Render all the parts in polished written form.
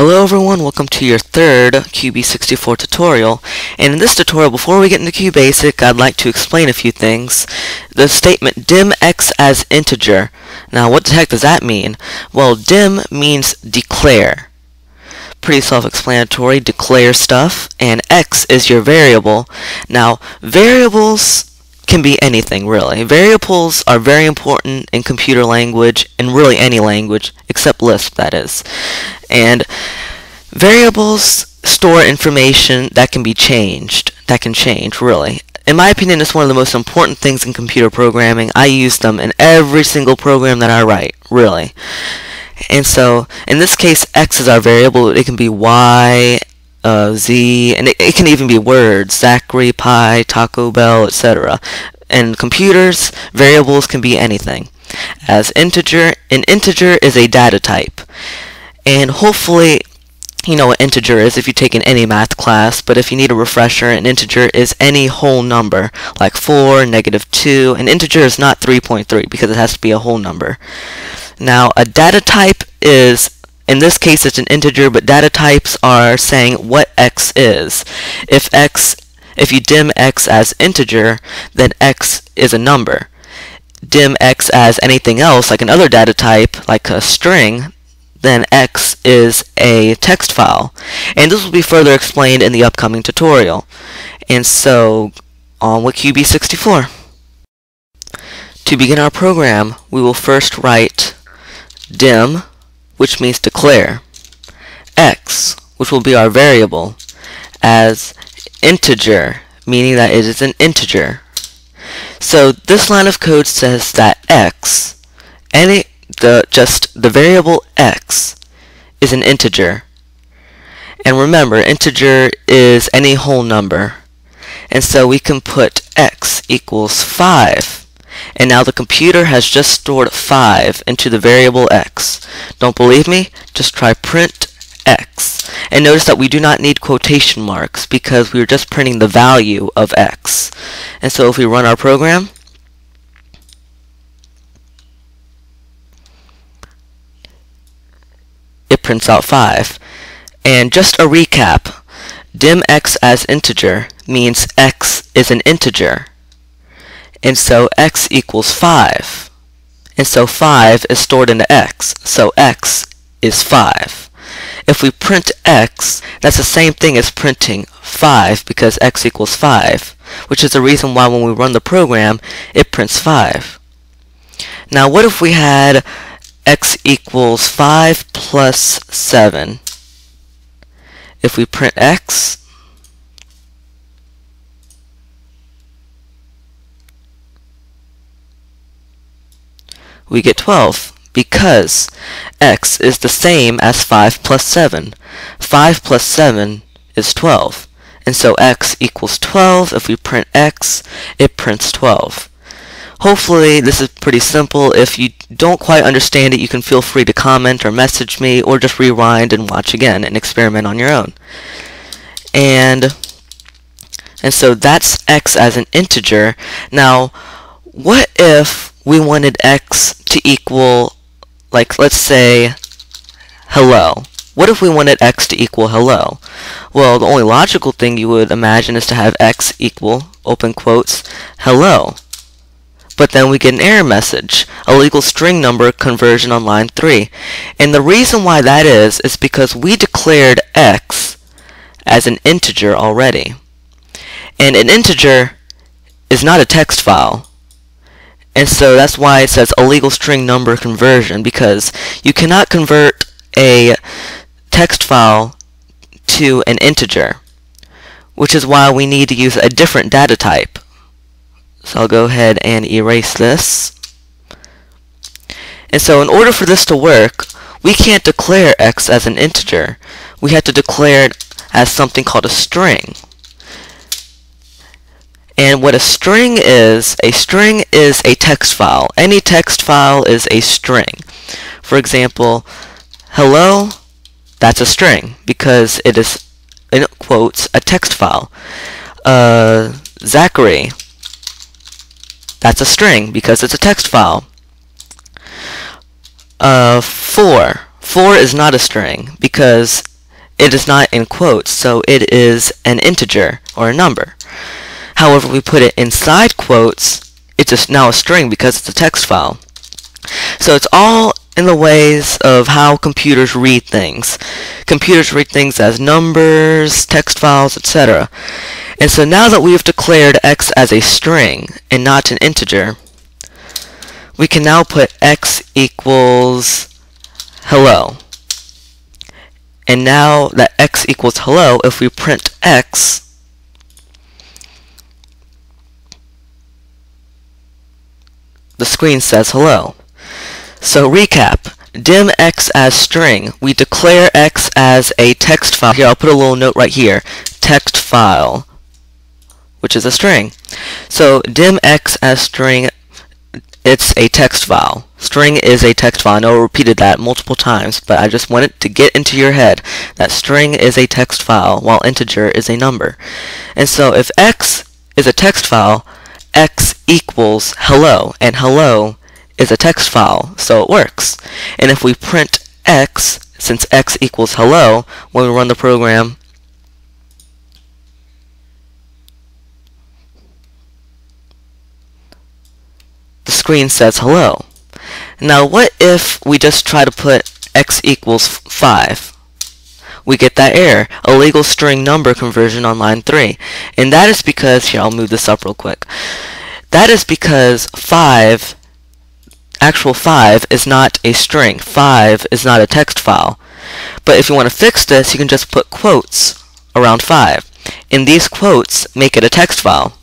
Hello everyone, welcome to your third QB64 tutorial. And in this tutorial, before we get into QBasic, I'd like to explain a few things. The statement dim x as integer. Now what the heck does that mean? Well, dim means declare. Pretty self-explanatory, declare stuff, and x is your variable. Now variables can be anything really. Variables are very important in computer language, and really any language, except Lisp that is. And variables store information that can be changed, that can change really. In my opinion, it's one of the most important things in computer programming. I use them in every single program that I write, really. And so, in this case, x is our variable. It can be y, z, and it can even be words, Zachary, pie, Taco Bell, etc. In computers, variables can be anything. As integer, an integer is a data type. And hopefully, you know what integer is if you've taken any math class, but if you need a refresher, an integer is any whole number, like 4, -2. An integer is not 3.3 because it has to be a whole number. Now, a data type is, in this case it's an integer, but data types are saying what x is. If you dim x as integer, then x is a number. Dim x as anything else, like another data type, like a string, then x is a text file. And this will be further explained in the upcoming tutorial. And so, on with QB64. To begin our program, we will first write dim, which means declare, x, which will be our variable, as integer, meaning that it is an integer. So this line of code says that x, the variable x, is an integer. And remember, integer is any whole number. And so we can put x equals 5. And now the computer has just stored 5 into the variable x. Don't believe me? Just try print x. And notice that we do not need quotation marks because we are just printing the value of x. And so if we run our program, it prints out 5. And just a recap, dim x as integer means x is an integer. And so x equals 5. And so 5 is stored into x. So x is 5. If we print x, that's the same thing as printing 5 because x equals 5, which is the reason why when we run the program, it prints 5. Now what if we had x equals 5 plus 7? If we print x, we get 12 because x is the same as 5 plus 7. 5 plus 7 is 12. And so x equals 12. If we print x, it prints 12. Hopefully this is pretty simple. If you don't quite understand it, you can feel free to comment or message me or just rewind and watch again and experiment on your own. And so that's x as an integer. Now, what if we wanted x to equal, like, let's say, hello? What if we wanted x to equal hello? Well, the only logical thing you would imagine is to have x equal, open quotes, hello. But then we get an error message, illegal string number conversion on line 3. And the reason why that is because we declared x as an integer already. And an integer is not a text file. And so that's why it says illegal string number conversion, because you cannot convert a text file to an integer, which is why we need to use a different data type. So I'll go ahead and erase this. And so in order for this to work, we can't declare x as an integer. We have to declare it as something called a string. And what a string is a text file. Any text file is a string. For example, hello, that's a string because it is, in quotes, a text file. Zachary, that's a string because it's a text file. 4 is not a string because it is not in quotes, so it is an integer or a number. However, we put it inside quotes, it's just now a string because it's a text file. So it's all in the ways of how computers read things. Computers read things as numbers, text files, etc. And so now that we have declared x as a string and not an integer, we can now put x equals hello. And now that x equals hello, if we print x, the screen says hello. So recap, dim x as string. We declare x as a text file. Here, I'll put a little note right here. Text file, which is a string. So dim x as string, it's a text file. String is a text file. I know I repeated that multiple times, but I just wanted to get into your head that string is a text file while integer is a number. And so if x is a text file, x equals hello, and hello is a text file, so it works. And if we print x, since x equals hello, when we run the program, the screen says hello. Now what if we just try to put x equals 5? We get that error, illegal string number conversion on line 3. And that is because, here, I'll move this up real quick. That is because actual 5 is not a string. 5 is not a text file. But if you want to fix this, you can just put quotes around 5. And these quotes make it a text file.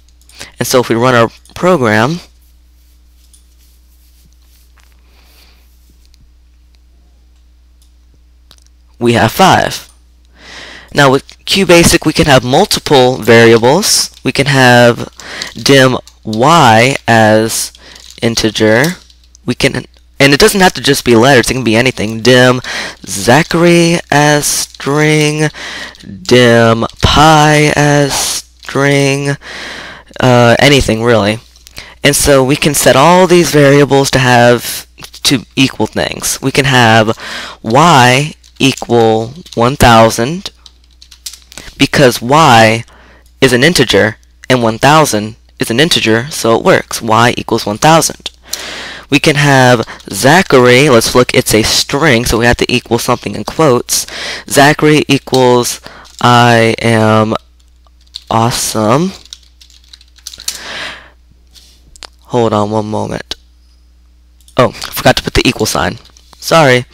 And so if we run our program, we have 5. Now with QBasic, we can have multiple variables. We can have dim y as integer. We can, and it doesn't have to just be letters, it can be anything. Dim Zachary as string, dim pi as string, anything really. And so we can set all these variables to equal things. We can have y equal 1000 because y is an integer and 1000 is an integer, so it works. Y equals 1000. We can have Zachary, let's look, it's a string, so we have to equal something in quotes. Zachary equals I am awesome. Hold on one moment. Oh, I forgot to put the equal sign. Sorry.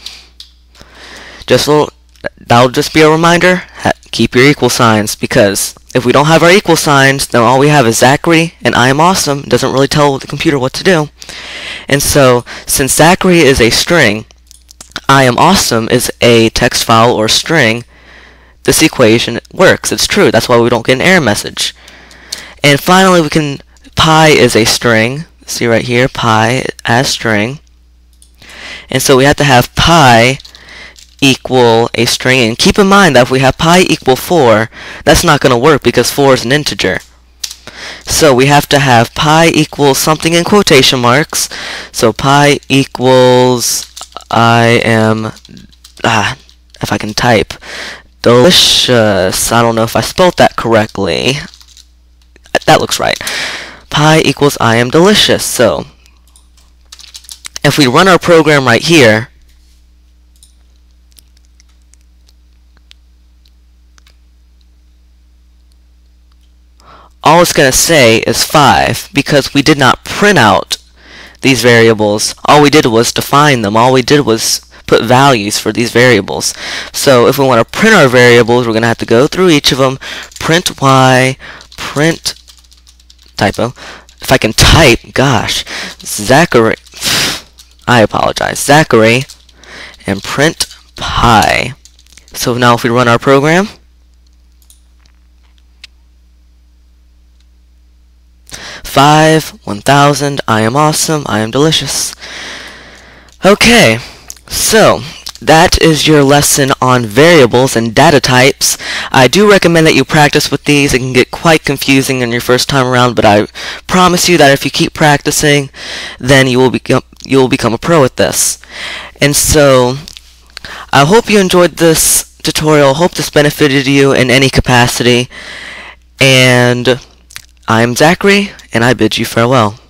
That'll just be a reminder. Keep your equal signs, because if we don't have our equal signs, then all we have is Zachary and I am awesome. It doesn't really tell the computer what to do. And so, since Zachary is a string, I am awesome is a text file or string, this equation works. It's true. That's why we don't get an error message. And finally, pi is a string. See right here, pi as string. And so we have to have pi equal a string. And keep in mind that if we have pi equal 4, that's not going to work because 4 is an integer. So we have to have pi equals something in quotation marks. So pi equals I am, if I can type, delicious. I don't know if I spelled that correctly. That looks right. Pi equals I am delicious. So if we run our program right here, all it's going to say is 5 because we did not print out these variables. All we did was define them. All we did was put values for these variables. So if we want to print our variables, we're going to have to go through each of them, print y, print, typo, if I can type, gosh, Zachary, I apologize, Zachary, and print pi. So now if we run our program, 5, 1000, I am awesome, I am delicious. Okay, so that is your lesson on variables and data types. I do recommend that you practice with these. It can get quite confusing in your first time around, but I promise you that if you keep practicing, then you will become a pro at this. And so I hope you enjoyed this tutorial. Hope this benefited you in any capacity. And I'm Zachary, and I bid you farewell.